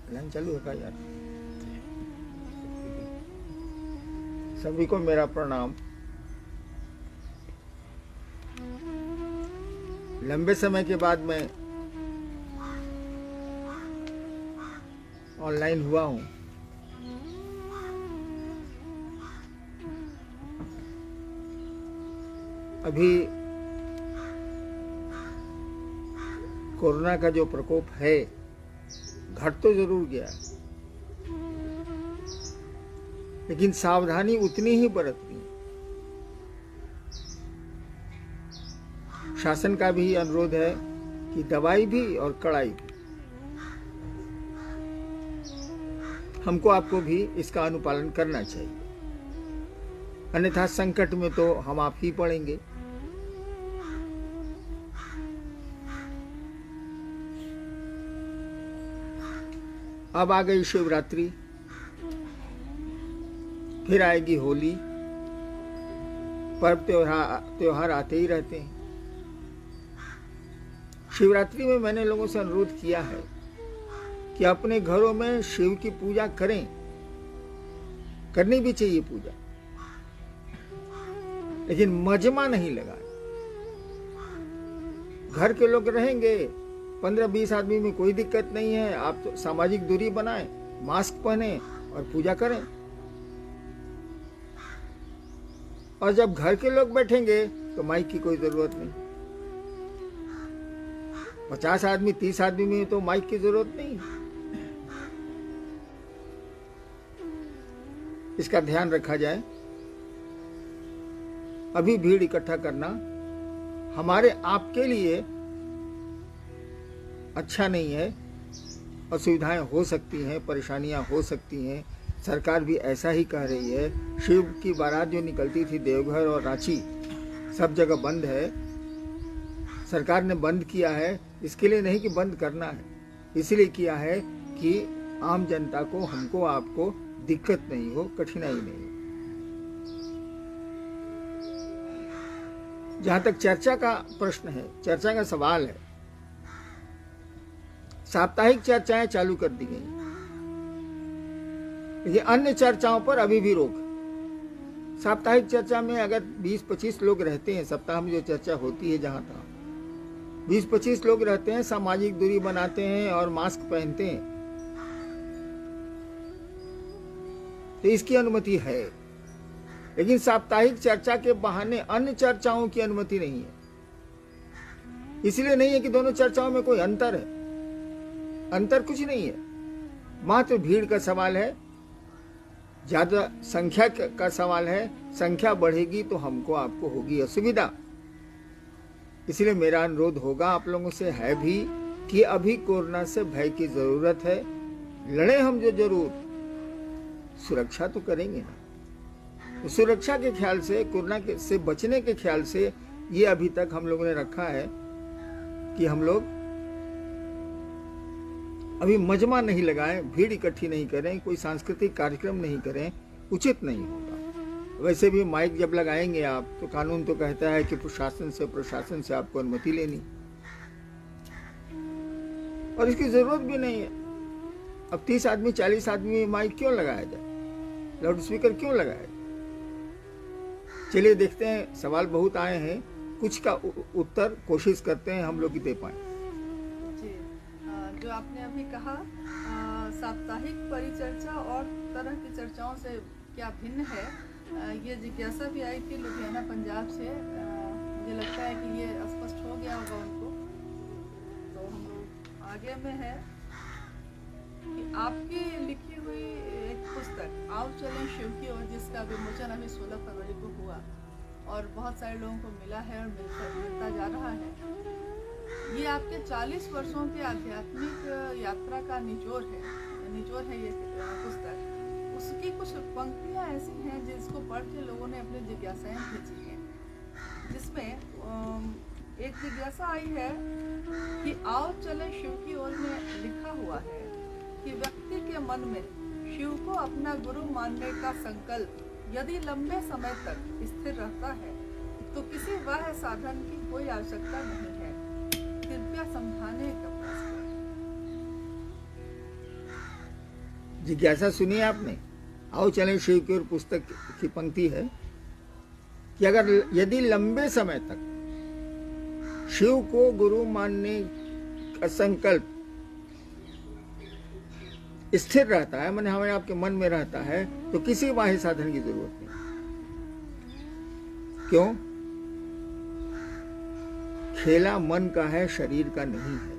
Line चालू है का यार? सभी को मेरा प्रणाम। लंबे समय के बाद मैं ऑनलाइन हुआ हूं। अभी कोरोना का जो प्रकोप है घट तो जरूर गया, लेकिन सावधानी उतनी ही बरतनी। शासन का भी अनुरोध है कि दवाई भी और कड़ाई भी, हमको आपको भी इसका अनुपालन करना चाहिए, अन्यथा संकट में तो हम आप ही पड़ेंगे। अब आ गई शिवरात्रि, फिर आएगी होली। पर्व त्योहार आते ही रहते हैं। शिवरात्रि में मैंने लोगों से अनुरोध किया है कि अपने घरों में शिव की पूजा करें, करनी भी चाहिए पूजा, लेकिन मजमा नहीं लगाए। घर के लोग रहेंगे 15-20 आदमी में कोई दिक्कत नहीं है, आप तो सामाजिक दूरी बनाएं, मास्क पहने और पूजा करें। और जब घर के लोग बैठेंगे तो माइक की कोई जरूरत नहीं। 50 आदमी 30 आदमी में तो माइक की जरूरत नहीं। इसका ध्यान रखा जाए। अभी भीड़ इकट्ठा करना हमारे आपके लिए अच्छा नहीं है। असुविधाएं हो सकती हैं, परेशानियां हो सकती हैं। सरकार भी ऐसा ही कह रही है। शिव की बारात जो निकलती थी देवघर और रांची, सब जगह बंद है। सरकार ने बंद किया है इसके लिए नहीं कि बंद करना है, इसलिए किया है कि आम जनता को, हमको आपको दिक्कत नहीं हो, कठिनाई नहीं हो। जहां तक चर्चा का प्रश्न है, चर्चा का सवाल है, साप्ताहिक चर्चाएं चालू कर दी गई, लेकिन अन्य चर्चाओं पर अभी भी रोक। साप्ताहिक चर्चा में अगर 20-25 लोग रहते हैं, सप्ताह में जो चर्चा होती है जहां तक 20-25 लोग रहते हैं, सामाजिक दूरी बनाते हैं और मास्क पहनते हैं, तो इसकी अनुमति है। लेकिन साप्ताहिक चर्चा के बहाने अन्य चर्चाओं की अनुमति नहीं है। इसलिए नहीं है कि दोनों चर्चाओं में कोई अंतर है, अंतर कुछ नहीं है, मात्र भीड़ का सवाल है, ज्यादा संख्या का सवाल है। संख्या बढ़ेगी तो हमको आपको होगी असुविधा। इसलिए मेरा अनुरोध होगा आप लोगों से, है भी, कि अभी कोरोना से भय की जरूरत है। लड़े हम जो जरूर, सुरक्षा तो करेंगे ना। तो सुरक्षा के ख्याल से, कोरोना से बचने के ख्याल से ये अभी तक हम लोगों ने रखा है कि हम लोग अभी मजमा नहीं लगाएं, भीड़ इकट्ठी नहीं करें, कोई सांस्कृतिक कार्यक्रम नहीं करें, उचित नहीं होगा। वैसे भी माइक जब लगाएंगे आप, तो कानून तो कहता है कि प्रशासन से आपको अनुमति लेनी, और इसकी जरूरत भी नहीं है। अब 30 आदमी 40 आदमी में माइक क्यों लगाया जाए, लाउड स्पीकर क्यों लगाया जाए? चलिए देखते हैं, सवाल बहुत आए हैं, कुछ का उत्तर कोशिश करते हैं हम लोग ही दे पाए। जो आपने अभी कहा, साप्ताहिक परिचर्चा और तरह की चर्चाओं से क्या भिन्न है, ये जिज्ञासा भी आई थी लुधियाना पंजाब से। मुझे लगता है कि ये स्पष्ट हो गया होगा उनको। तो हम लोग आगे में है कि आपकी लिखी हुई एक पुस्तक आओ चलें शिव की ओर, जिसका विमोचन अभी 16 फरवरी को हुआ और बहुत सारे लोगों को मिला है और मिलता जा रहा है। ये आपके 40 वर्षों की आध्यात्मिक यात्रा का निचोड़ है ये पुस्तक। उसकी कुछ पंक्तियां ऐसी हैं जिसको पढ़ के लोगों ने अपनी जिज्ञासाएं भेजी हैं, जिसमें एक जिज्ञासा आई है कि आओ चले शिव की ओर में लिखा हुआ है कि व्यक्ति के मन में शिव को अपना गुरु मानने का संकल्प यदि लंबे समय तक स्थिर रहता है तो किसी बाह्य साधन की कोई आवश्यकता नहीं है। कृपया समझाने का प्रयास करें। जिज्ञासा सुनी आपने। आओ चलें शिव की ओर। पुस्तक की पंक्ति है कि अगर यदि लंबे समय तक शिव को गुरु मानने का संकल्प स्थिर रहता है, माने हमें आपके मन में रहता है, तो किसी बाह्य साधन की जरूरत नहीं। क्यों? खेला मन का है, शरीर का नहीं है।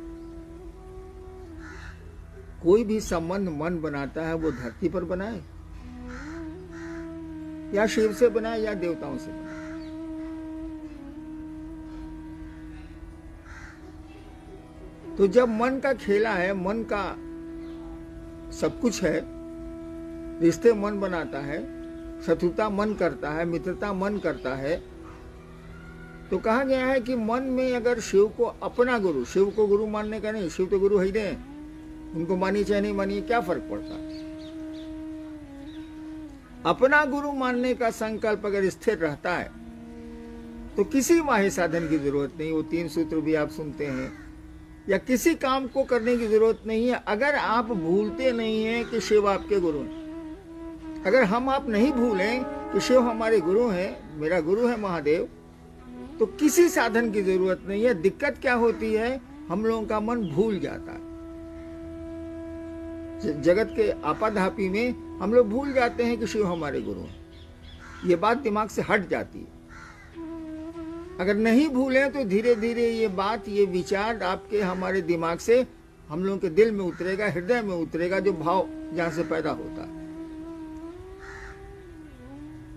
कोई भी संबंध मन बनाता है वो धरती पर बनाए या शिव से बनाए या देवताओं से बनाए। तो जब मन का खेला है, मन का सब कुछ है, रिश्ते मन बनाता है, शत्रुता मन करता है, मित्रता मन करता है, तो कहा गया है कि मन में अगर शिव को अपना गुरु, शिव को गुरु मानने का नहीं, शिव तो गुरु ही नहीं, उनको मानिए चाहे नहीं मानिए क्या फर्क पड़ता है, अपना गुरु मानने का संकल्प अगर स्थिर रहता है तो किसी बाह्य साधन की जरूरत नहीं। वो 3 सूत्र भी आप सुनते हैं, या किसी काम को करने की जरूरत नहीं है। अगर आप भूलते नहीं हैं कि शिव आपके गुरु हैं, अगर हम आप नहीं भूलें कि शिव हमारे गुरु हैं, मेरा गुरु है महादेव, तो किसी साधन की जरूरत नहीं है। दिक्कत क्या होती है, हम लोगों का मन भूल जाता है। जगत के आपाधापी में हम लोग भूल जाते हैं कि शिव हमारे गुरु हैं। ये बात दिमाग से हट जाती है। अगर नहीं भूलें तो धीरे धीरे ये बात, ये विचार आपके हमारे दिमाग से हम लोगों के दिल में उतरेगा, हृदय में उतरेगा, जो भाव जहां से पैदा होता है।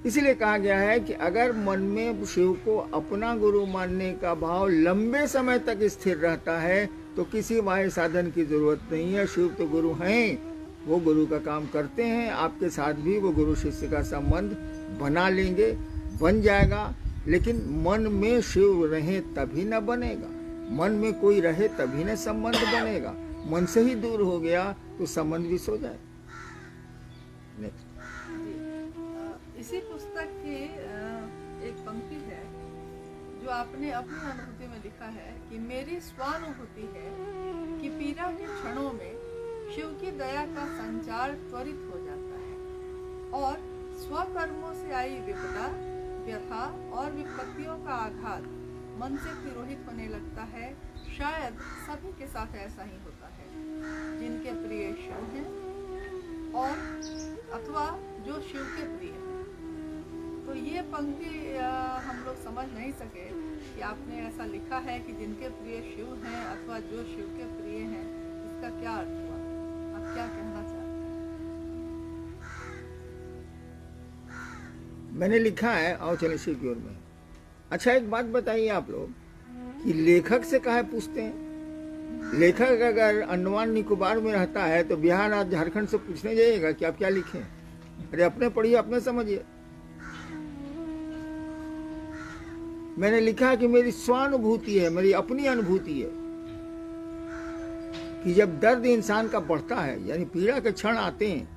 इसीलिए कहा गया है कि अगर मन में शिव को अपना गुरु मानने का भाव लंबे समय तक स्थिर रहता है तो किसी बाह्य साधन की जरूरत नहीं है। शिव तो गुरु हैं, वो गुरु का काम करते हैं। आपके साथ भी वो गुरु शिष्य का संबंध बना लेंगे, बन जाएगा। लेकिन मन में शिव रहे तभी न बनेगा, मन में कोई रहे तभी न संबंध बनेगा। मन से ही दूर हो गया तो संबंध भी सो जाए। नेक्स्ट। इसी पुस्तक की एक पंक्ति है जो आपने अपनी अनुभूति में लिखा है कि मेरी स्वानुभूति है कि पीड़ा के क्षणों में शिव की दया का संचार त्वरित हो जाता है और स्वकर्मों से आई विपदा, व्यथा और विपत्तियों का आघात मन से तिरोहित होने लगता है। शायद सभी के साथ ऐसा ही होता है जिनके प्रिय शिव हैं और अथवा जो शिव के प्रिय हैं। तो ये पंक्ति हम लोग समझ नहीं सके कि आपने ऐसा लिखा है कि जिनके प्रिय शिव हैं अथवा जो शिव के प्रिय हैं, इसका क्या अर्थ हुआ? आप क्या कहना चाहते हैं? मैंने लिखा है, आओ चले शिव की ओर में। अच्छा एक बात बताइए आप लोग कि लेखक से काहे पूछते हैं? लेखक अगर अंडमान निकोबार में रहता है तो बिहार और झारखंड से पूछने जाइएगा कि आप क्या लिखे? अरे अपने पढ़िए, अपने समझिए। मैंने लिखा है कि मेरी स्वानुभूति है, मेरी अपनी अनुभूति है कि जब दर्द इंसान का बढ़ता है, यानी पीड़ा के क्षण आते हैं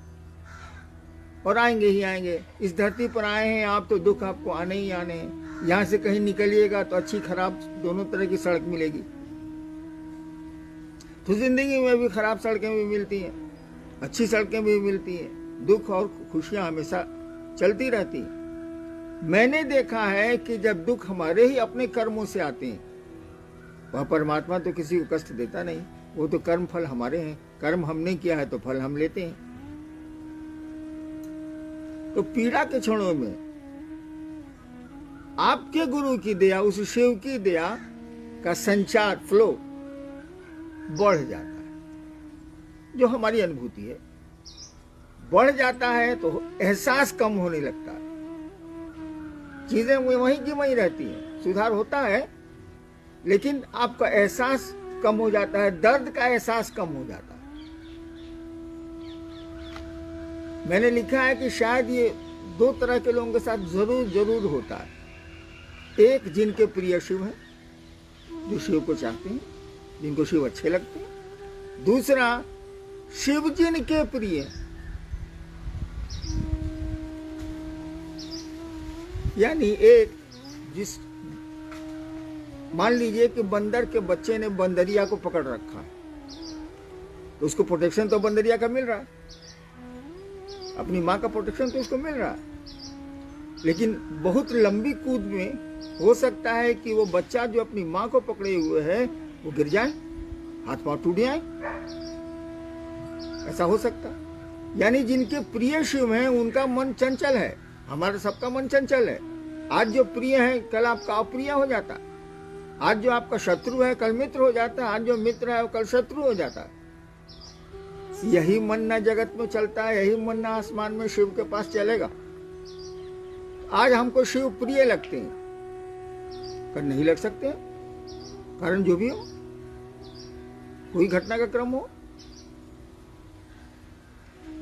और आएंगे ही आएंगे। इस धरती पर आए हैं आप तो दुख आपको आने ही आने हैं। यहाँ से कहीं निकलिएगा तो अच्छी खराब दोनों तरह की सड़क मिलेगी। तो जिंदगी में भी खराब सड़कें भी मिलती हैं, अच्छी सड़कें भी मिलती हैं। दुख और खुशियां हमेशा चलती रहती हैं। मैंने देखा है कि जब दुख हमारे ही अपने कर्मों से आते हैं, वह परमात्मा तो किसी को कष्ट देता नहीं, वो तो कर्म फल हमारे हैं। कर्म हमने किया है तो फल हम लेते हैं। तो पीड़ा के क्षणों में आपके गुरु की दया, उस शिव की दया का संचार, फ्लो बढ़ जाता है। जो हमारी अनुभूति है, बढ़ जाता है तो एहसास कम होने लगता है। चीजें वहीं की वहीं रहती हैं, सुधार होता है लेकिन आपका एहसास कम हो जाता है, दर्द का एहसास कम हो जाता है। मैंने लिखा है कि शायद ये 2 तरह के लोगों के साथ जरूर होता है। एक जिनके प्रिय शिव हैं, जो शिव को चाहते हैं, जिनको शिव अच्छे लगते हैं। दूसरा शिव जिनके प्रिय, यानी एक जिस, मान लीजिए कि बंदर के बच्चे ने बंदरिया को पकड़ रखा है तो उसको प्रोटेक्शन तो बंदरिया का मिल रहा है, अपनी माँ का प्रोटेक्शन तो उसको मिल रहा है, लेकिन बहुत लंबी कूद में हो सकता है कि वो बच्चा जो अपनी माँ को पकड़े हुए है वो गिर जाए, हाथ पांव टूट जाए, ऐसा हो सकता है। यानी जिनके प्रिय शिव हैं उनका मन चंचल है, हमारा सबका मन चंचल है। आज जो प्रिय है कल आपका अप्रिय हो जाता है, आज जो आपका शत्रु है कल मित्र हो जाता है, आज जो मित्र है कल शत्रु हो जाता है। यही मन ना जगत में चलता है, यही मन ना आसमान में शिव के पास चलेगा। आज हमको शिव प्रिय लगते हैं, कल नहीं लग सकते, कारण जो भी हो, कोई घटना का क्रम हो,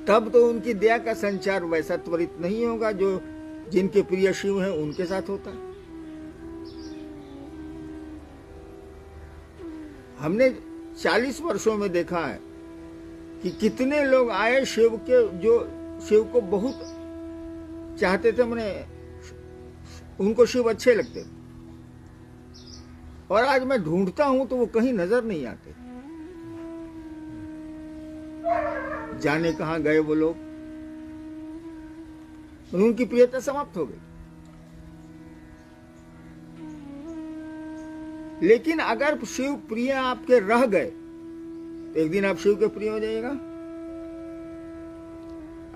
तब तो उनकी दया का संचार वैसा त्वरित नहीं होगा जो जिनके प्रिय शिव हैं उनके साथ होता है। हमने 40 वर्षों में देखा है कि कितने लोग आए शिव के, जो शिव को बहुत चाहते थे, मैंने उनको शिव अच्छे लगते थे, और आज मैं ढूंढता हूं तो वो कहीं नजर नहीं आते। जाने कहां गए वो लोग, उनकी प्रियता समाप्त हो गई। लेकिन अगर शिव प्रिय आपके रह गए तो एक दिन आप शिव के प्रिय हो जाइएगा।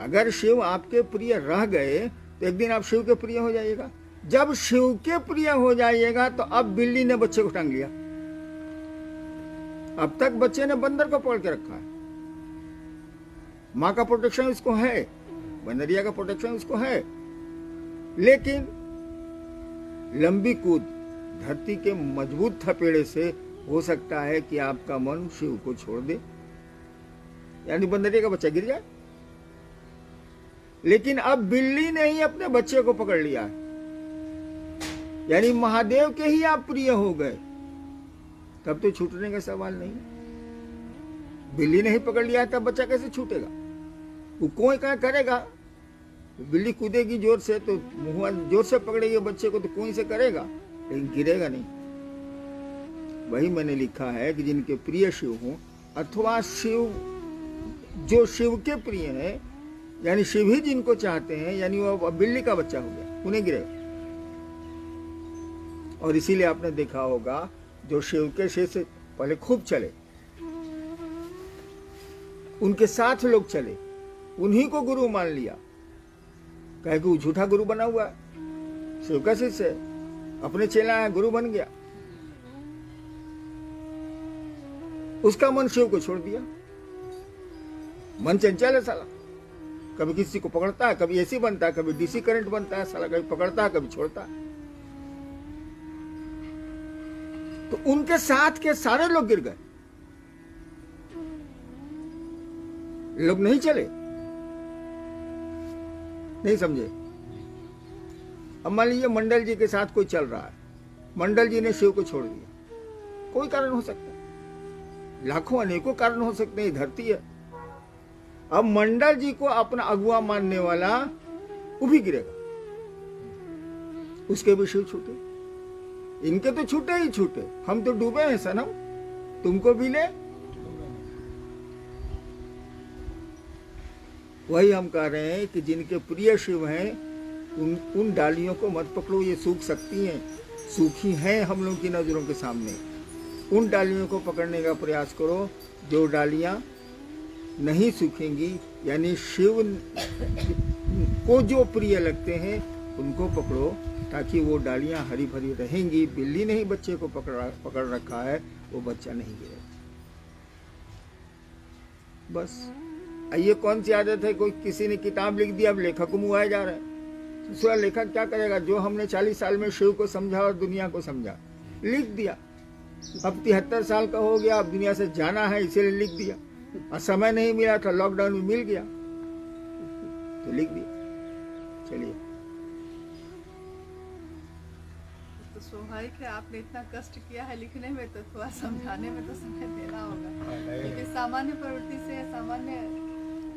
अगर शिव आपके प्रिय रह गए तो एक दिन आप शिव के प्रिय हो जाइएगा। जब शिव के प्रिय हो जाइएगा तो अब बिल्ली ने बच्चे को टांग लिया। अब तक बच्चे ने बंदर को पकड़ के रखा है, माँ का प्रोटेक्शन उसको है, बंदरिया का प्रोटेक्शन उसको है, लेकिन लंबी कूद धरती के मजबूत थपेड़े से हो सकता है कि आपका मन शिव को छोड़ दे, यानी बंदरिया का बच्चा गिर जाए। लेकिन अब बिल्ली ने ही अपने बच्चे को पकड़ लिया है, यानी महादेव के ही आप प्रिय हो गए, तब तो छूटने का सवाल नहीं। बिल्ली ने ही पकड़ लिया है, तब बच्चा कैसे छूटेगा? वो कोई क्या करेगा, बिल्ली कूदेगी जोर से तो मुंह जोर से पकड़ेगी बच्चे को तो कोई से करेगा, लेकिन गिरेगा नहीं। वही मैंने लिखा है कि जिनके प्रिय शिव हों, अथवा शिव जो शिव के प्रिय हैं, यानी शिव ही जिनको चाहते हैं, यानी वो बिल्ली का बच्चा हो गया, उन्हें गिरेगा। और इसीलिए आपने देखा होगा जो शिव के शिव से पहले खूब चले, उनके साथ लोग चले, उन्हीं को गुरु मान लिया, कहे कि वो झूठा गुरु बना हुआ है, शिव का शिष्य है, अपने चेला है, गुरु बन गया, उसका मन शिव को छोड़ दिया। मन चंचल है साला, कभी किसी को पकड़ता है, कभी एसी बनता है, कभी डीसी करंट बनता है साला, कभी पकड़ता है कभी छोड़ता है। तो उनके साथ के सारे लोग गिर गए, लोग नहीं चले, नहीं समझे। अब मान लीजिए मंडल जी के साथ कोई चल रहा है, मंडल जी ने शिव को छोड़ दिया, कोई कारण हो सकता है, लाखों अनेकों कारण हो सकते हैं, धरती है। अब मंडल जी को अपना अगुआ मानने वाला वो भी गिरेगा, उसके भी शिव छूटे। इनके तो छूटे ही छूटे, हम तो डूबे हैं सनम, तुमको भी ले। वही हम कह रहे हैं कि जिनके प्रिय शिव हैं उन डालियों को मत पकड़ो, ये सूख सकती हैं, सूखी हैं हम लोगों की नजरों के सामने। उन डालियों को पकड़ने का प्रयास करो जो डालियां नहीं सूखेंगी, यानी शिव को जो प्रिय लगते हैं उनको पकड़ो, ताकि वो डालियां हरी भरी रहेंगी। बिल्ली ने ही बच्चे को पकड़ रखा है, वो बच्चा नहीं गिरेगा। बस ये कौन सी आदत है, कोई किसी ने किताब लिख दिया, अब लेखक को मुआया जा रहा है। दूसरा लेखक क्या करेगा, जो हमने 40 साल में शिव को समझा और दुनिया को समझा, लिख दिया। अब 73 साल का हो गया, अब दुनिया से जाना है इसीलिए लिख दिया, और समय नहीं मिला था, लॉकडाउन में मिल गया तो लिख दिया। चलिए, तो स्वाभाविक है आपने इतना कष्ट किया है लिखने में, तो थोड़ा समझाने में तो समय देना होगा, क्योंकि सामान्य प्रवृत्ति से सामान्य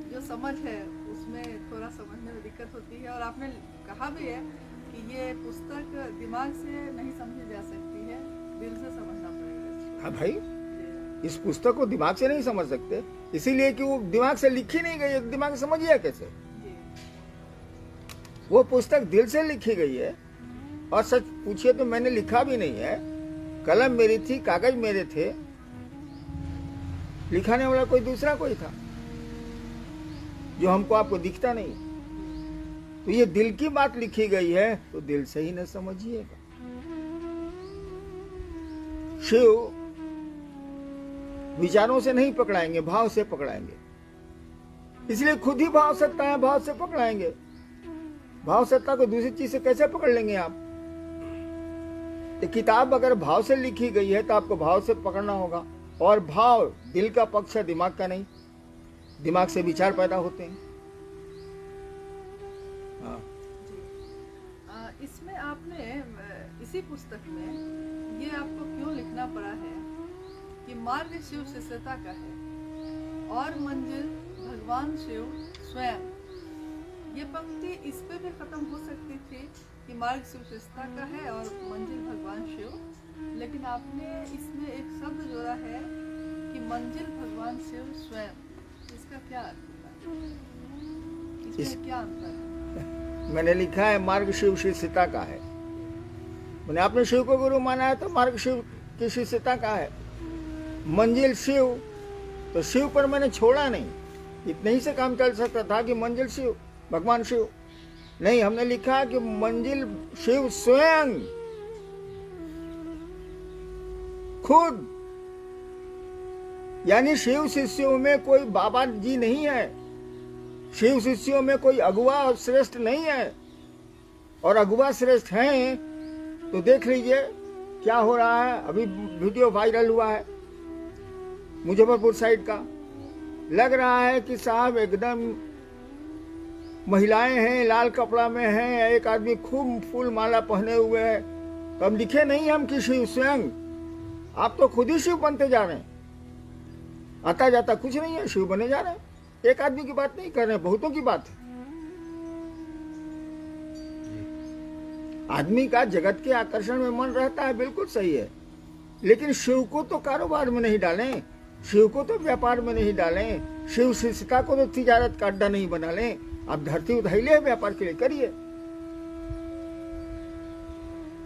जो समझ है उसमें थोड़ा समझने में दिक्कत होती है। और आपने कहा भी है कि ये पुस्तक दिमाग से नहीं समझी जा सकती है, दिल से समझना पड़ेगा। हाँ भाई, इस पुस्तक को दिमाग से नहीं समझ सकते, इसीलिए कि वो दिमाग से लिखी नहीं गई, दिमाग से समझिए कैसे। जी। वो पुस्तक दिल से लिखी गई है, और सच पूछिए तो मैंने लिखा भी नहीं है। कलम मेरी थी, कागज मेरे थे, लिखाने वाला कोई दूसरा कोई था जो हमको आपको दिखता नहीं। तो ये दिल की बात लिखी गई है तो दिल से ही न समझिएगा। शिव विचारों से नहीं पकड़ाएंगे, भाव से पकड़ाएंगे। इसलिए खुद ही भाव सत्ता है, भाव से पकड़ाएंगे। भाव सत्ता को दूसरी चीज से कैसे पकड़ लेंगे आप? तो किताब अगर भाव से लिखी गई है तो आपको भाव से पकड़ना होगा, और भाव दिल का पक्ष है, दिमाग का नहीं। दिमाग से विचार पैदा होते हैं। हाँ। इसमें आपने इसी पुस्तक में ये आपको क्यों लिखना पड़ा है कि मार्ग शिव शिष्यता का है और मंजिल भगवान शिव स्वयं। ये पंक्ति इस पे भी खत्म हो सकती थी कि मार्ग शिव शिष्यता का है और मंजिल भगवान शिव, लेकिन आपने इसमें एक शब्द जोड़ा है कि मंजिल भगवान शिव स्वयं। इसका क्या अर्थ होता है? इसमें क्या अंतर है? मैंने लिखा है मार्ग शिव शिष्यता का है। मैंने आपने शिव को गुरु माना है तो मार्ग शिव की शिष्यता का है। मंजिल शिव, तो शिव पर मैंने छोड़ा नहीं। इतने ही से काम चल सकता था कि मंजिल शिव, भगवान शिव। नहीं, हमने लिखा कि मंजिल शिव स्वयं, खुद। यानी शिव शिष्यों में कोई बाबा जी नहीं है, शिव शिष्यों में कोई अगुआ और श्रेष्ठ नहीं है। और अगुआ श्रेष्ठ हैं तो देख लीजिए क्या हो रहा है। अभी वीडियो वायरल हुआ है मुजफ्फरपुर साइड का। लग रहा है कि साहब एकदम महिलाएं हैं, लाल कपड़ा में हैं, एक आदमी खूब फूल माला पहने हुए है। तो हम लिखे नहीं हम कि शिव स्वयं। आप तो खुद ही शिव बनते जा रहे हैं। आता जाता कुछ नहीं है, शिव बने जा रहे हैं। एक आदमी की बात नहीं कर रहे हैं, बहुतों की बात है। आदमी का जगत के आकर्षण में मन रहता है, बिल्कुल सही है, लेकिन शिव को तो कारोबार में नहीं डालें, शिव को तो व्यापार में नहीं डालें, शिव शिष्यता को तो तिजारत का अड्डा नहीं बना लें। आप धरती उधाइले व्यापार के लिए करिए।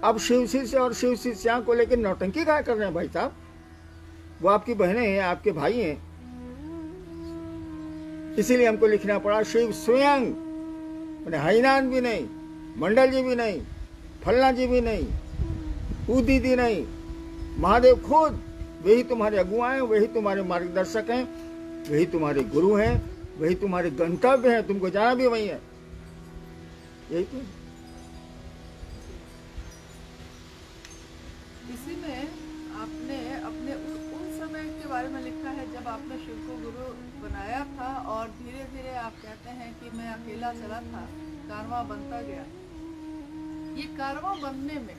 अब शिव शिष्य और शिव शिष्या को लेकर नौटंकी क्या कर रहे हैं भाई साहब? वो आपकी बहनें हैं, आपके भाई हैं। इसीलिए हमको लिखना पड़ा शिव स्वयं। मैंने हरिनाथ भी नहीं, मंडल जी भी नहीं, फलना जी भी नहीं, ऊ दीदी नहीं, महादेव खुद। वही तुम्हारे अगुआ हैं, वही तुम्हारे मार्गदर्शक हैं, वही तुम्हारे गुरु हैं, वही तुम्हारे गंतव्य हैं। तुमको जाना भी वही है। यही तो। इसी में आपने अपने उन समय के बारे में लिखा है जब आपने शिव को गुरु बनाया था और धीरे धीरे आप कहते हैं कि मैं अकेला चला था, कारवां बनता गया। ये कारवां बनने में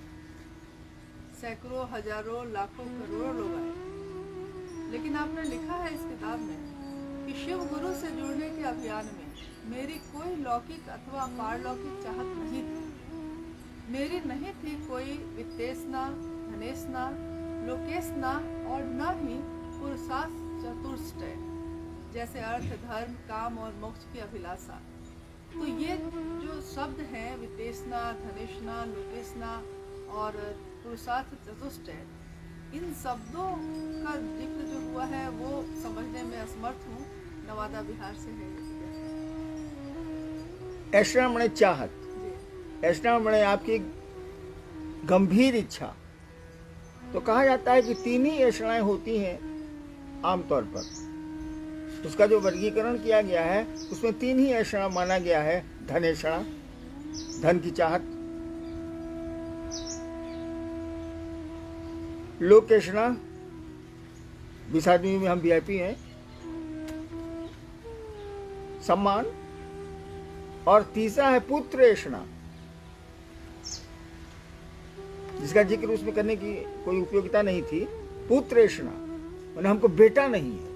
सैकड़ों, हजारों, लाखों, करोड़ों लोग आए, लेकिन आपने लिखा है इस किताब में कि शिव गुरु से जुड़ने के अभियान में मेरी कोई लौकिक अथवा पारलौकिक चाहत नहीं थी। मेरी नहीं थी कोई वित्तेषणा, धनेषणा, लोकेषणा और न ही पुरुषार्थ चतुष्टय जैसे अर्थ, धर्म, काम और मोक्ष की अभिलाषा। तो ये जो शब्द हैं वित्तेषणा, धनेषणा, लोकेषणा और पुरुषार्थ चतुष्टय, इन शब्दों का जिक्र जो हुआ है वो समझने में असमर्थ हूँ। नवादा बिहार से है। ऐसा मैंने चाहत, ऐसा मैंने आपकी गंभीर इच्छा। तो कहा जाता है कि 3 ही ऐसाएं होती हैं आमतौर पर। उसका जो वर्गीकरण किया गया है उसमें 3 ही ऐसा माना गया है। धनेषणा, धन की चाहत, लोकेषणा, 20 आदमी में हम VIP हैं, सम्मान, और तीसरा है पुत्रेषणा, जिसका जिक्र उसमें करने की कोई उपयोगिता नहीं थी। पुत्रेषणा मैंने हमको बेटा नहीं है,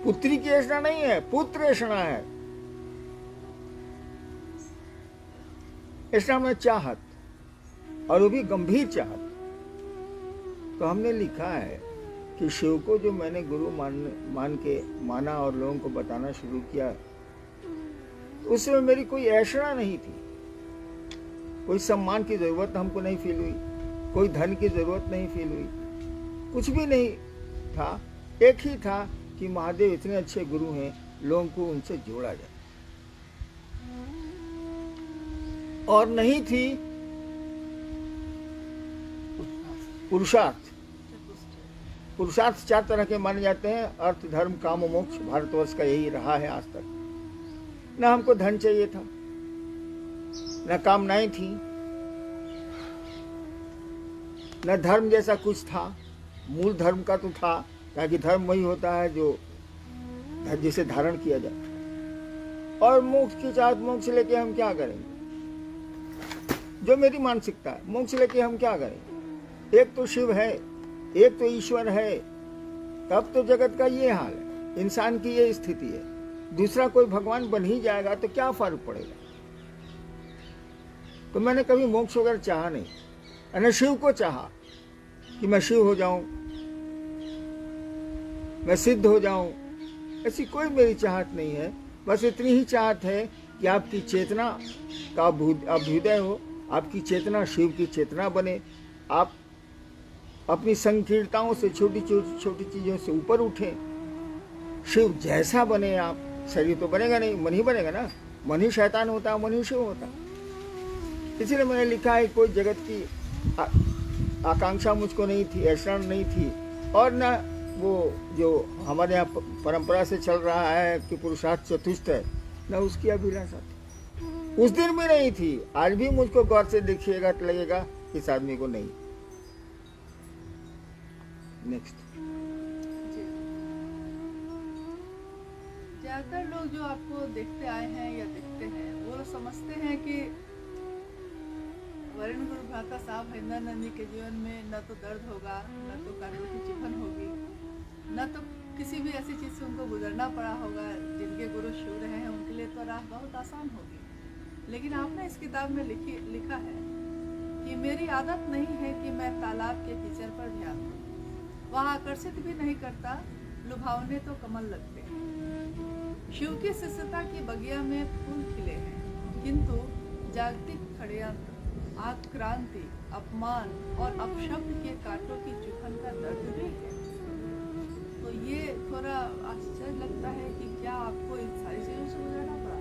पुत्री की ऐसा नहीं है, पुत्रेषणा है। ऐसा में चाहत, और वो भी गंभीर चाहत। तो हमने लिखा है कि शिव को जो मैंने गुरु माना और लोगों को बताना शुरू किया उस समय मेरी कोई ऐशना नहीं थी, कोई सम्मान की जरूरत हमको नहीं फील हुई, कोई धन की जरूरत नहीं फील हुई, कुछ भी नहीं था। एक ही था कि महादेव इतने अच्छे गुरु हैं, लोगों को उनसे जोड़ा जाए। और नहीं थी पुरुषार्थ। पुरुषार्थ 4 तरह के माने जाते हैं, अर्थ, धर्म, काम और मोक्ष। भारतवर्ष का यही रहा है आज तक। न हमको धन चाहिए था, न कामनाएं थी, न धर्म जैसा कुछ था। मूल धर्म का तो था, ताकि धर्म वही होता है जो जिसे धारण किया जाए। और मोक्ष की चाहत, मोक्ष लेके हम क्या करेंगे? जो मेरी मानसिकता है, मोक्ष लेके हम क्या करेंगे? एक तो शिव है, एक तो ईश्वर है, तब तो जगत का ये हाल है, इंसान की ये स्थिति है। दूसरा कोई भगवान बन ही जाएगा तो क्या फर्क पड़ेगा? तो मैंने कभी मोक्ष वगैरह चाहा नहीं। मैंने शिव को चाहा कि मैं शिव हो जाऊं, मैं सिद्ध हो जाऊं। ऐसी कोई मेरी चाहत नहीं है। बस इतनी ही चाहत है कि आपकी चेतना का अभ्युदय हो, आपकी चेतना शिव की चेतना बने, आप अपनी संकीर्णताओं से, छोटी छोटी चीजों से ऊपर उठें, शिव जैसा बने आप। शरीर तो बनेगा नहीं, मन ही बनेगा ना। मन ही शैतान होता, मन ही शिव होता। इसलिए मैंने लिखा है, कोई जगत की आकांक्षा मुझको नहीं थी, ऐसा नहीं थी। और न वो जो हमारे यहाँ परंपरा से चल रहा है कि पुरुषार्थ चतुष्ट है, न उसकी अभिलाषा थी। उस दिन भी नहीं थी। आज भी मुझको गौर से देखिएगा तो लगेगा इस आदमी को नहीं। नेक्स्ट। ज्यादातर लोग जो आपको देखते आए हैं या देखते हैं, वो लोग समझते हैं कि वरुण गुरु भ्राता साहब हरिंदर नंदी के जीवन में न तो दर्द होगा, न तो कांटों की चुभन होगी, न तो किसी भी ऐसी चीज से उनको गुजरना पड़ा होगा। जिनके गुरु शिव रहे हैं उनके लिए तो राह बहुत आसान होगी। लेकिन आपने इस किताब में लिखा है कि मेरी आदत नहीं है कि मैं तालाब के कीचड़ पर ध्यान दूं, वहाँ आकर्षित भी नहीं करता, लुभावने तो कमल लगते हैं। शिव की शिष्यता की बगिया में फूल खिले हैं, किंतु जागतिक षड्यंत्र, आक्रांति, अपमान और अपशब्द के कांटों की चुभन का दर्द भी है। तो ये थोड़ा आश्चर्य लगता है कि क्या आपको इन सारी चीजों से गुजरना पड़ा,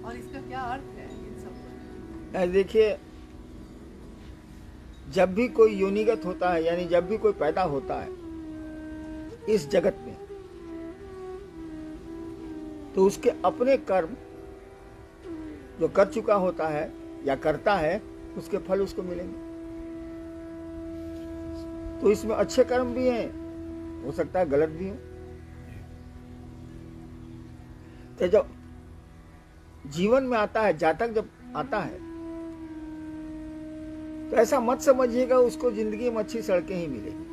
और इसका क्या अर्थ है इन सब? देखिए, जब भी कोई योनिगत होता है, यानी जब भी कोई पैदा होता है इस जगत में, तो उसके अपने कर्म जो कर चुका होता है या करता है, उसके फल उसको मिलेंगे। तो इसमें अच्छे कर्म भी हैं, हो सकता है गलत भी हो। तो जब जीवन में आता है, जातक जब आता है, तो ऐसा मत समझिएगा उसको जिंदगी में अच्छी सड़कें ही मिलेगी।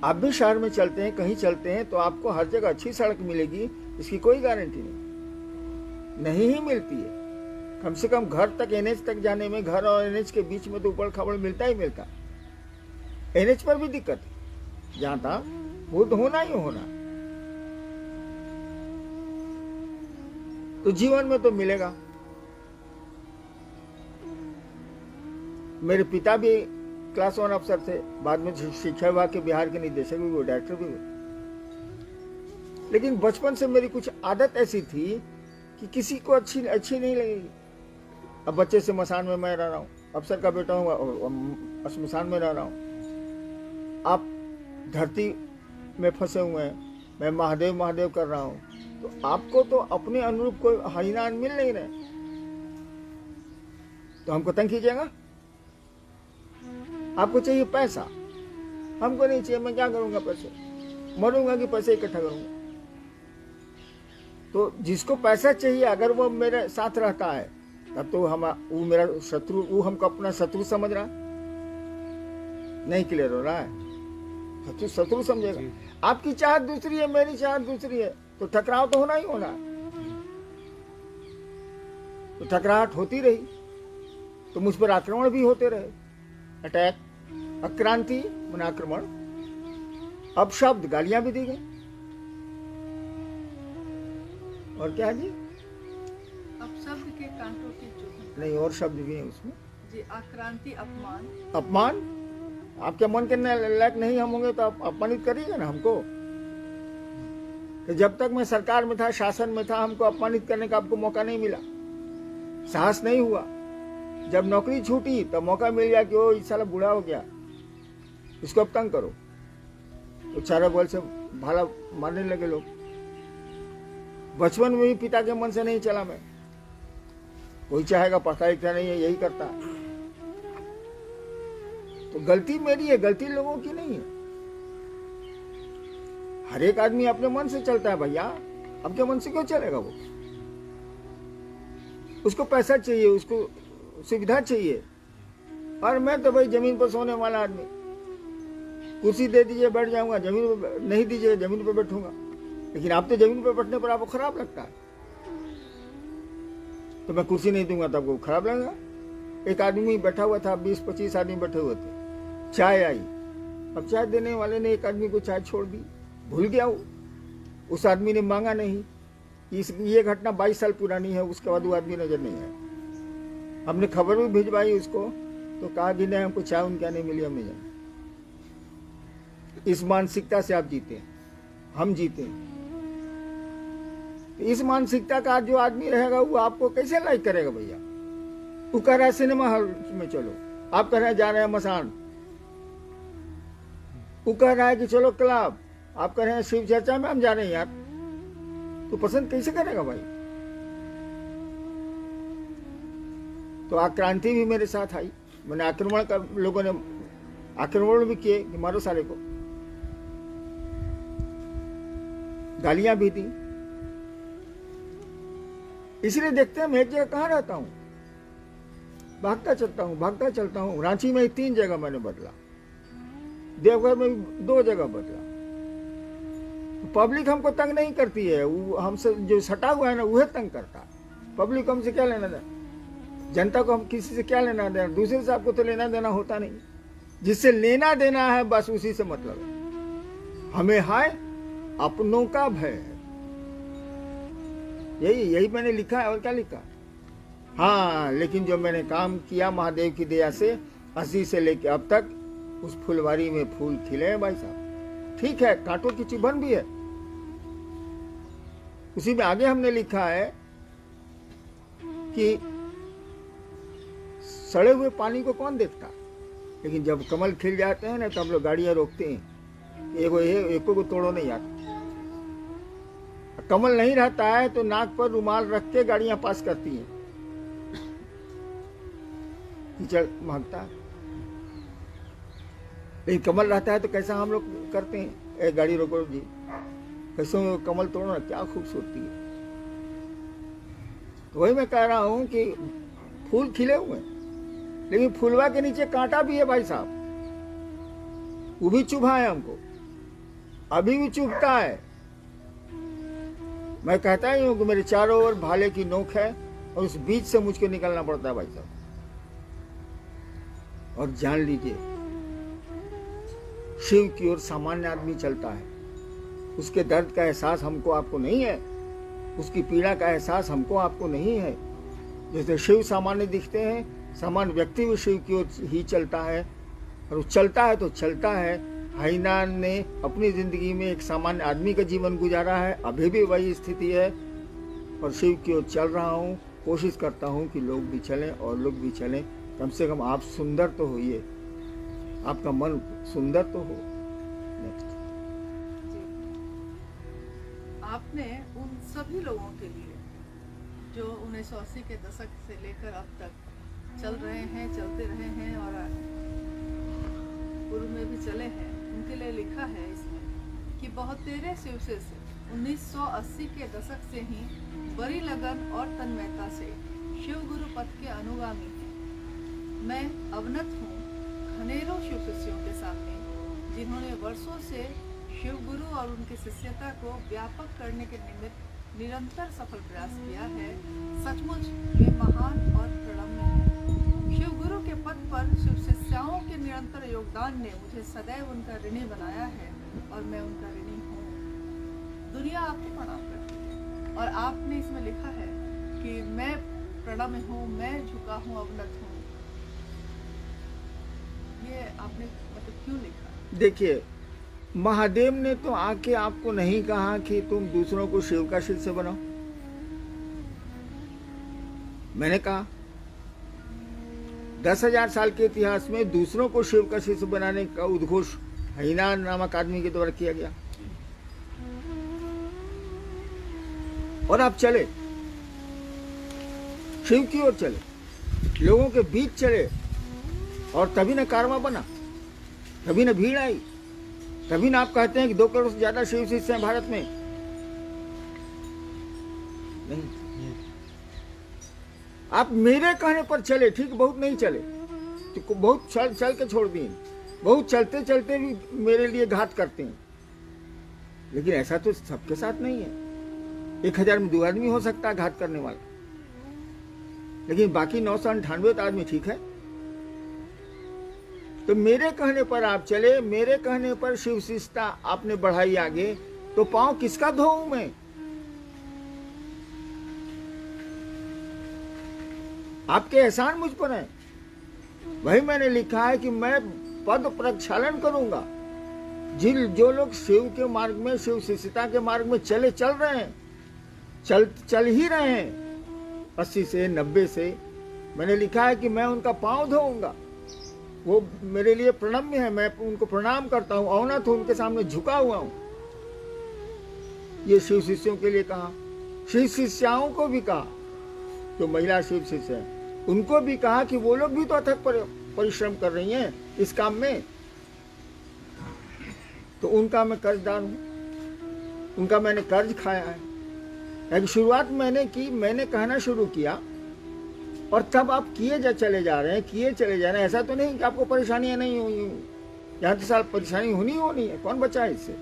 आप भी शहर में चलते हैं, कहीं चलते हैं, तो आपको हर जगह अच्छी सड़क मिलेगी, इसकी कोई गारंटी नहीं ही मिलती है। कम से कम घर तक, एनएच तक जाने में, घर और एनएच के बीच में तो ऊबड़ खाबड़ मिलता ही मिलता। एनएच पर भी दिक्कत है, जहां था वो तो होना ही होना। तो जीवन में तो मिलेगा। मेरे पिता भी क्लास 1 अफसर थे, बाद में शिक्षा विभाग के बिहार के निदेशक भी हुए, डायरेक्टर भी हुए। लेकिन बचपन से मेरी कुछ आदत ऐसी थी कि किसी को अच्छी नहीं लगेगी। अब बच्चे से मसान में मैं रह रहा हूँ, अफसर का बेटा हूँ, शमशान में रह रहा हूँ। आप धरती में फंसे हुए हैं, मैं महादेव महादेव कर रहा हूँ, तो आपको तो अपने अनुरूप कोई हरिनाम मिल नहीं रहे, तो हमको तंग कीजिएगा। आपको चाहिए पैसा, हमको नहीं चाहिए। मैं क्या करूंगा पैसे? मरूंगा कि पैसे इकट्ठा करूंगा? तो जिसको पैसा चाहिए, अगर वो मेरे साथ रहता है, तब तो वो मेरा शत्रु, वो हमको अपना शत्रु समझ रहा, नहीं क्लियर हो रहा है? शत्रु समझेगा। आपकी चाहत दूसरी है, मेरी चाहत दूसरी है, तो टकराव तो होना ही होना। तो टकराहट होती रही, तो मुझ पर आक्रमण भी होते रहे। अटैक, आक्रांति मन आक्रमण, अपशब्द, गालियां भी दी गई। और क्या जी? अपशब्द के कांटों की चुभ। नहीं, और शब्द भी है उसमें जी, आक्रांति, अपमान। अपमान। आपके मन के लायक नहीं हम होंगे तो आप अपमानित करिएगा ना हमको। तो जब तक मैं सरकार में था, शासन में था, हमको अपमानित करने का आपको मौका नहीं मिला, साहस नहीं हुआ। जब नौकरी छूटी तब मौका मिल गया कि वो इस साला बूढ़ा हो गया, इसको अब तंग करो, तो चारा बल से भाला मारने लगे लोग। बचपन में भी पिता के मन से नहीं चला मैं। कोई चाहेगा पढ़ता लिखता नहीं है, यही करता। तो गलती मेरी है, गलती लोगों की नहीं है। हर एक आदमी अपने मन से चलता है भैया, आपके मन से क्यों चलेगा वो? उसको पैसा चाहिए, उसको सुविधा चाहिए। और मैं तो भाई जमीन पर सोने वाला आदमी, कुर्सी दे दीजिए बैठ जाऊंगा, जमीन पर नहीं दीजिए जमीन पर बैठूंगा। लेकिन आप तो जमीन पर बैठने पर आपको खराब लगता है, तो मैं कुर्सी नहीं दूंगा तो आपको खराब लगेगा। एक आदमी बैठा हुआ था, 20-25 आदमी बैठे हुए थे, चाय आई। अब चाय देने वाले ने एक आदमी को चाय छोड़ दी, भूल गया वो। उस आदमी ने मांगा नहीं। ये घटना 22 साल पुरानी है, उसके बाद वो आदमी नजर नहीं आया। हमने खबर भी भिजवाई उसको, तो कहा कि नहीं हमको चाय उनके नहीं मिली, हम नहीं जाने। इस मानसिकता से आप जीते हैं, हम जीते हैं। तो इस मानसिकता का जो आदमी रहेगा वो आपको कैसे लाइक करेगा भैया? वो कह रहा है सिनेमा हॉल में चलो, आप कह रहे हैं जा रहे हैं मसान। वो कह रहा है कि चलो क्लब, आप कह रहे हैं शिव चर्चा में हम जा रहे हैं यार। तो पसंद कैसे करेगा भाई? तो आक्रांति भी मेरे साथ आई। मैंने आक्रमण का, लोगों ने आक्रमण भी किए कि मारो साले को, गालियां भी दी। इसलिए देखते हैं मैं एक जगह कहाँ रहता हूं, भागता चलता हूं। रांची में 3 जगह मैंने बदला, देवघर में भी 2 जगह बदला। पब्लिक हमको तंग नहीं करती है, वो हमसे जो सटा हुआ है ना वह तंग करता है। पब्लिक को हमसे क्या लेना देना, जनता को हम किसी से क्या लेना देना? दूसरे से आपको तो लेना देना होता नहीं। जिससे लेना देना है बस उसी से मतलब है। हमें है अपनों का भय है, यही मैंने लिखा है। और क्या लिखा? हाँ, लेकिन जो मैंने काम किया महादेव की दया से 80 से लेकर अब तक, उस फुलवारी में फूल खिले हैं भाई साहब। ठीक है, कांटों की चुभन भी है। उसी में आगे हमने लिखा है कि सड़े हुए पानी को कौन देखता, लेकिन जब कमल खिल जाते हैं ना तो हम लोग गाड़ियां रोकते हैं, एको को तोड़ो नहीं आता। कमल नहीं रहता है तो नाक पर रुमाल रख के गाड़ियां पास करती हैं, कीचड़ भागता है। लेकिन कमल रहता है तो कैसा हम लोग करते हैं, ए गाड़ी रोको जी, कैसे कमल तोड़ना, क्या खूबसूरती है। तो वही मैं कह रहा हूं कि फूल खिले हुए हैं, लेकिन फूलवा के नीचे कांटा भी है भाई साहब, वो भी चुभा है हमको, अभी भी चुभता है। मैं कहता ही हूं कि मेरे चारों ओर भाले की नोक है और उस बीच से मुझको निकलना पड़ता है भाई साहब। और जान लीजिए, शिव की ओर सामान्य आदमी चलता है, उसके दर्द का एहसास हमको आपको नहीं है, उसकी पीड़ा का एहसास हमको आपको नहीं है। जैसे शिव सामान्य दिखते हैं, सामान्य व्यक्ति भी शिव की ओर ही चलता है, और वो चलता है तो चलता है। हाईनान ने अपनी जिंदगी में एक सामान्य आदमी का जीवन गुजारा है, अभी भी वही स्थिति है, और शिव की ओर चल रहा हूँ। कोशिश करता हूँ कि लोग भी चलें और लोग भी चलें। कम से कम आप सुंदर तो होइए, आपका मन सुंदर तो हो। नेक्स्ट। आपने उन सभी लोगों के लिए जो 1980 के दशक से लेकर अब तक चल रहे हैं, चलते रहे हैं और पूर्व में भी चले हैं, उनके लिए लिखा है इसमें कि बहुत तेरे शिव से 1980 के दशक से ही बड़ी लगन और तन्मयता से शिव गुरु पथ के अनुगामी हैं। मैं अवनत हूँ घनेरों शिव शिष्यों के सामने, जिन्होंने वर्षों से शिव गुरु और उनकी शिष्यता को व्यापक करने के निमित्त निरंतर सफल प्रयास किया है। सचमुच वे महान और प्रणम्य हैं। शिव गुरु के पद पर शिव शिष्याओं के निरंतर योगदान ने मुझे सदैव उनका ऋणी बनाया है। और मैं उनका ऋणी हूँ। दुनिया आपको प्रणाम करती है और आपने इसमें लिखा है कि मैं प्रणम्य हूँ, मैं झुका हूँ, अवनत हूँ। ये आपने मतलब क्यों लिखा? देखिए, महादेव ने तो आके आपको नहीं कहा कि तुम दूसरों को शिव का शिष्य बनाओ। मैंने कहा 10,000 साल के इतिहास में दूसरों को शिव का शिष्य बनाने का उद्घोष हईना नामक आदमी के द्वारा किया गया, और आप चले, शिव की ओर चले, लोगों के बीच चले, और तभी न कारवां बना, तभी न भीड़ आई, तभी ना आप कहते हैं कि 2 करोड़ से ज्यादा शिव शिष्य हैं भारत में। नहीं, आप मेरे कहने पर चले, ठीक, बहुत नहीं चले, तो बहुत चल के छोड़ दिए, बहुत चलते चलते भी मेरे लिए घात करते हैं, लेकिन ऐसा तो सबके साथ नहीं है। 1000 में 2 आदमी हो सकता है घात करने वाला, लेकिन बाकी 998 तो आदमी ठीक है। तो मेरे कहने पर आप चले, मेरे कहने पर शिव शिष्यता आपने बढ़ाई आगे, तो पांव किसका धोऊं मैं? आपके एहसान मुझ पर है। वही मैंने लिखा है कि मैं पद प्रक्षालन करूंगा। जो लोग शिव के मार्ग में, शिव शिष्यता के मार्ग में चल रहे हैं, चल ही रहे हैं 80 से 90 से, मैंने लिखा है कि मैं उनका पांव धोऊंगा। वो मेरे लिए प्रणम्य है, मैं उनको प्रणाम करता हूँ, अवनत हूँ, उनके सामने झुका हुआ हूँ। ये शिव शिष्यों के लिए कहा, शिव शिष्याओं को भी कहा, जो महिला शिव शिष्य है उनको भी कहा कि वो लोग भी तो अथक परिश्रम कर रही हैं इस काम में, तो उनका मैं कर्जदार हूँ, उनका मैंने कर्ज खाया है। एक शुरुआत मैंने की, मैंने कहना शुरू किया, और तब आप किए चले जा रहे हैं। ऐसा तो नहीं कि आपको परेशानियां नहीं हुई, यहाँ तो साल परेशानी होनी है, कौन बचा है इससे?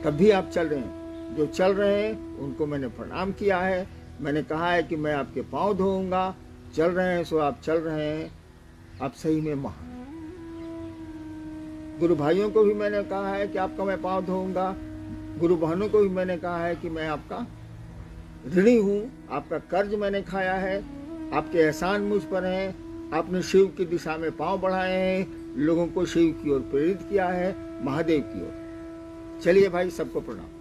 तब भी आप चल रहे हैं। जो चल रहे हैं उनको मैंने प्रणाम किया है, मैंने कहा है कि मैं आपके पांव धोऊंगा। चल रहे हैं सो आप चल रहे हैं, आप सही में महान। गुरु भाइयों को भी मैंने कहा है कि आपका मैं पांव धोऊंगा, गुरु बहनों को भी मैंने कहा है कि मैं आपका ऋणी हूँ, आपका कर्ज मैंने खाया है, आपके एहसान मुझ पर हैं, आपने शिव की दिशा में पांव बढ़ाए हैं, लोगों को शिव की ओर प्रेरित किया है, महादेव की ओर। चलिए भाई, सबको प्रणाम।